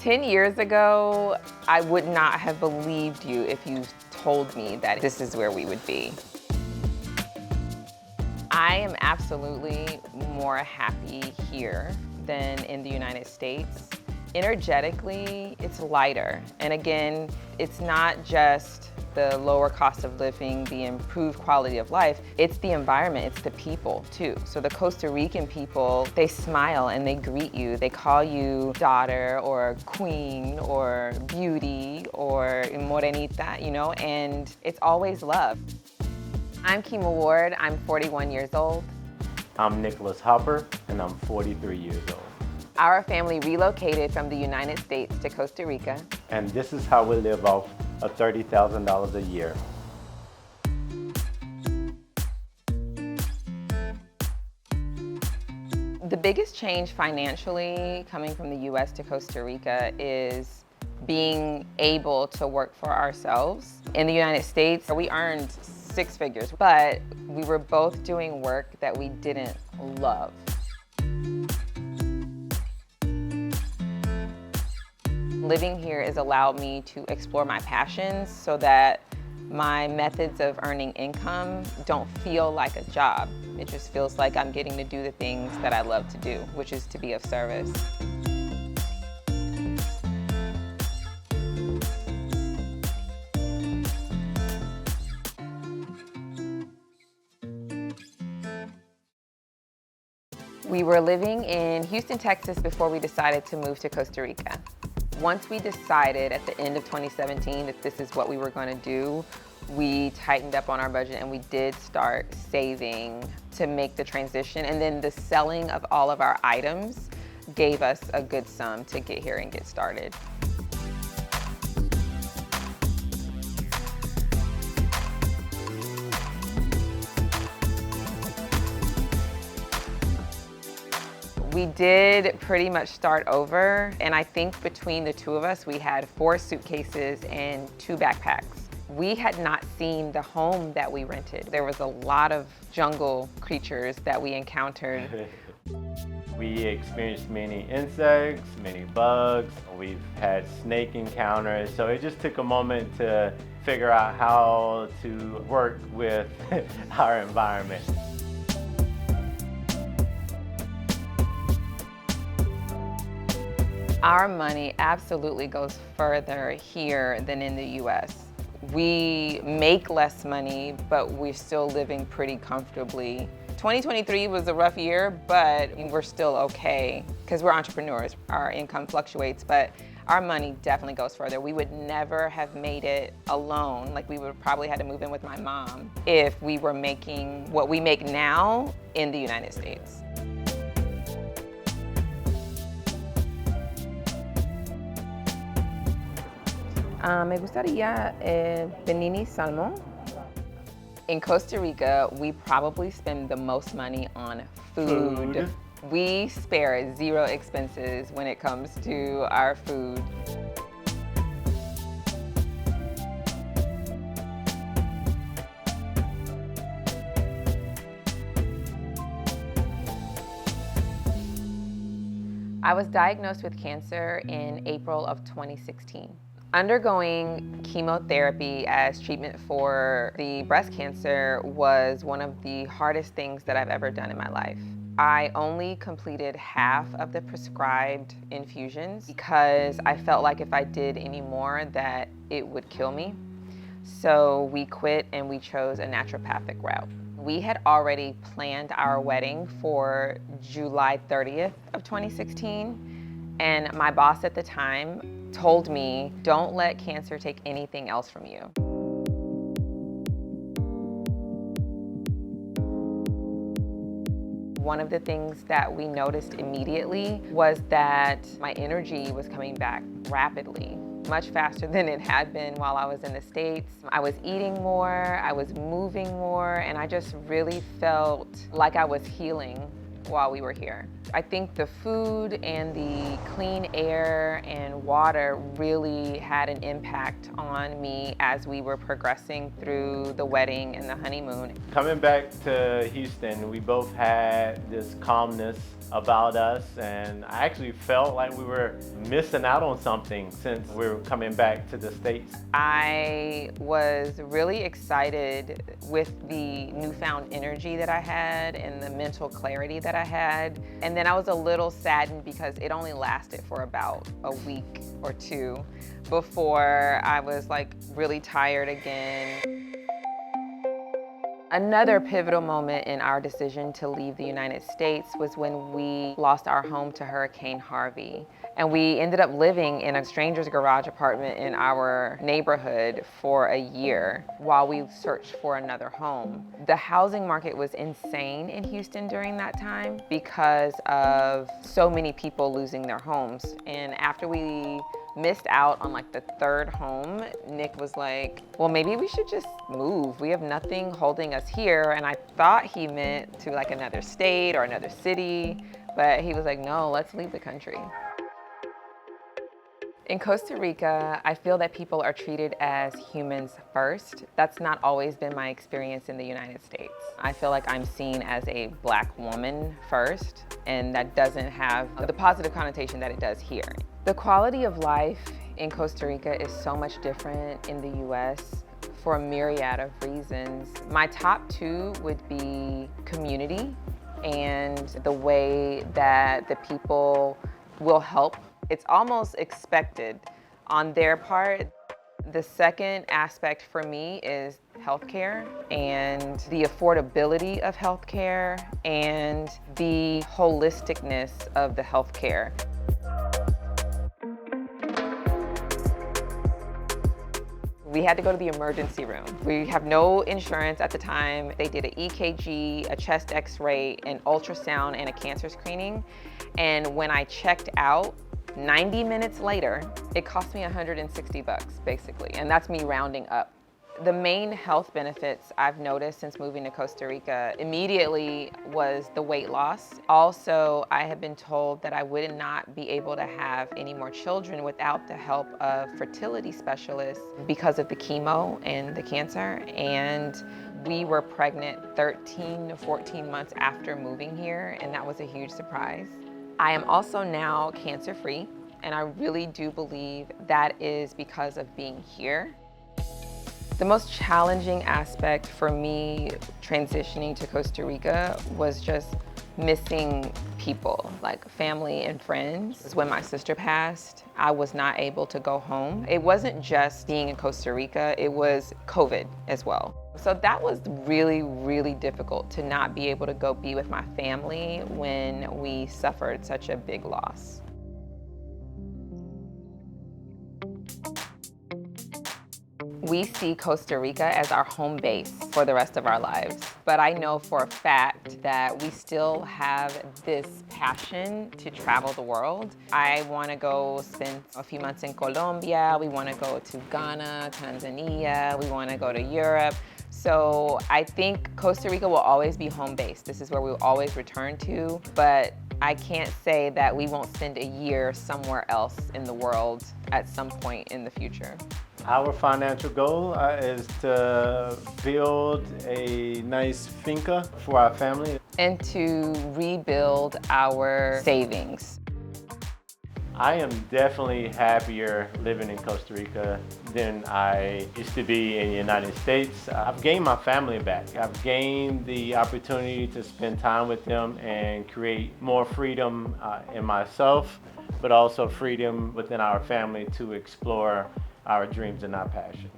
10 years ago, I would not have believed you if you told me that this is where we would be. I am absolutely more happy here than in the United States. Energetically, it's lighter. And again, it's not just the lower cost of living, the improved quality of life, it's the environment, it's the people too. So the Costa Rican people, they smile and they greet you. They call you daughter or queen or beauty or morenita, you know, and it's always love. I'm Kema Ward, I'm 41 years old. I'm Nicolas Hopper, and I'm 43 years old. Our family relocated from the United States to Costa Rica. And this is how we live off of $30,000 a year. The biggest change financially coming from the US to Costa Rica is being able to work for ourselves. In the United States, we earned 6 figures, but we were both doing work that we didn't love. Living here has allowed me to explore my passions so that my methods of earning income don't feel like a job. It just feels like I'm getting to do the things that I love to do, which is to be of service. We were living in Houston, Texas before we decided to move to Costa Rica. Once we decided at the end of 2017 that this is what we were going to do, we tightened up on our budget and we did start saving to make the transition. And then the selling of all of our items gave us a good sum to get here and get started. We did pretty much start over, and I think between the two of us, we had 4 suitcases and 2 backpacks. We had not seen the home that we rented. There was a lot of jungle creatures that we encountered. We experienced many insects, many bugs. We've had snake encounters, so it just took a moment to figure out how to work with our environment. Our money absolutely goes further here than in the US. We make less money, but we're still living pretty comfortably. 2023 was a rough year, but we're still okay because we're entrepreneurs. Our income fluctuates, but our money definitely goes further. We would never have made it alone. Like we would probably had to move in with my mom if we were making what we make now in the United States. Me gustaría panini salmon. In Costa Rica, we probably spend the most money on food. We spare 0 expenses when it comes to our food. I was diagnosed with cancer in April of 2016. Undergoing chemotherapy as treatment for the breast cancer was one of the hardest things that I've ever done in my life. I only completed half of the prescribed infusions because I felt like if I did any more that it would kill me. So we quit and we chose a naturopathic route. We had already planned our wedding for July 30th of 2016, and my boss at the time told me, don't let cancer take anything else from you. One of the things that we noticed immediately was that my energy was coming back rapidly, much faster than it had been while I was in the States. I was eating more, I was moving more, and I just really felt like I was healing while we were here. I think the food and the clean air and water really had an impact on me as we were progressing through the wedding and the honeymoon. Coming back to Houston, we both had this calmness about us, and I actually felt like we were missing out on something since we were coming back to the States. I was really excited with the newfound energy that I had and the mental clarity that I had. And then I was a little saddened because it only lasted for about a week or two before I was like really tired again. Another pivotal moment in our decision to leave the United States was when we lost our home to Hurricane Harvey. And we ended up living in a stranger's garage apartment in our neighborhood for a year while we searched for another home. The housing market was insane in Houston during that time because of so many people losing their homes. And after we missed out on like the third home, Nick was like, well, maybe we should just move. We have nothing holding us here. And I thought he meant to like another state or another city, but he was like, no, let's leave the country. In Costa Rica, I feel that people are treated as humans first. That's not always been my experience in the United States. I feel like I'm seen as a Black woman first, and that doesn't have the positive connotation that it does here. The quality of life in Costa Rica is so much different in the US for a myriad of reasons. My top two would be community and the way that the people will help. It's almost expected on their part. The second aspect for me is healthcare and the affordability of healthcare and the holisticness of the healthcare. We had to go to the emergency room. We have no insurance at the time. They did an EKG, a chest x-ray, an ultrasound, and a cancer screening. And when I checked out, 90 minutes later, it cost me $160 basically, and that's me rounding up. The main health benefits I've noticed since moving to Costa Rica immediately was the weight loss. Also, I have been told that I would not be able to have any more children without the help of fertility specialists because of the chemo and the cancer. And we were pregnant 13 to 14 months after moving here, and that was a huge surprise. I am also now cancer-free, and I really do believe that is because of being here. The most challenging aspect for me transitioning to Costa Rica was just missing people, like family and friends. When my sister passed, I was not able to go home. It wasn't just being in Costa Rica, it was COVID as well. So that was really, really difficult to not be able to go be with my family when we suffered such a big loss. We see Costa Rica as our home base for the rest of our lives. But I know for a fact that we still have this passion to travel the world. I want to go spend a few months in Colombia. We want to go to Ghana, Tanzania. We want to go to Europe. So I think Costa Rica will always be home base. This is where we'll always return to, but I can't say that we won't spend a year somewhere else in the world at some point in the future. Our financial goal is to build a nice finca for our family. And to rebuild our savings. I am definitely happier living in Costa Rica than I used to be in the United States. I've gained my family back. I've gained the opportunity to spend time with them and create more freedom in myself, but also freedom within our family to explore our dreams and our passion.